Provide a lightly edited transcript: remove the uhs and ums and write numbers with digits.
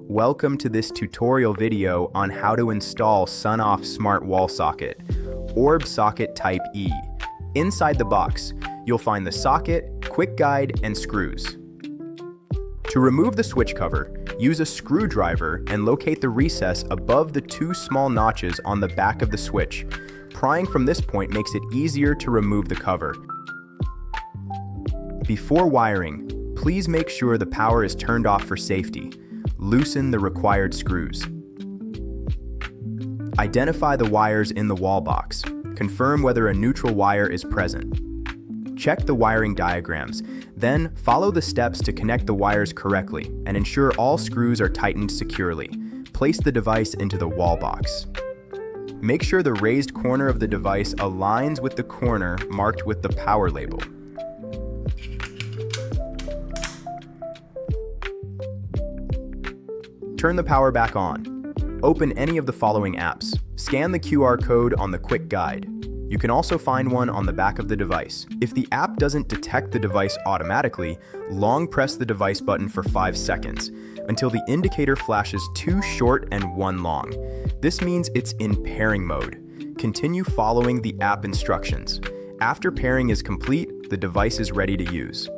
Welcome to this tutorial video on how to install SONOFF Smart Wall Socket, Orb Socket Type E. Inside the box, you'll find the socket, quick guide, and screws. To remove the switch cover, use a screwdriver and locate the recess above the two small notches on the back of the switch. Prying from this point makes it easier to remove the cover. Before wiring, please make sure the power is turned off for safety. Loosen the required screws. Identify the wires in the wall box. Confirm whether a neutral wire is present. Check the wiring diagrams, then follow the steps to connect the wires correctly and ensure all screws are tightened securely. Place the device into the wall box. Make sure the raised corner of the device aligns with the corner marked with the power label. Turn the power back on. Open any of the following apps. Scan the QR code on the quick guide. You can also find one on the back of the device. If the app doesn't detect the device automatically, long press the device button for 5 seconds until the indicator flashes 2 short and 1 long. This means it's in pairing mode. Continue following the app instructions. After pairing is complete, the device is ready to use.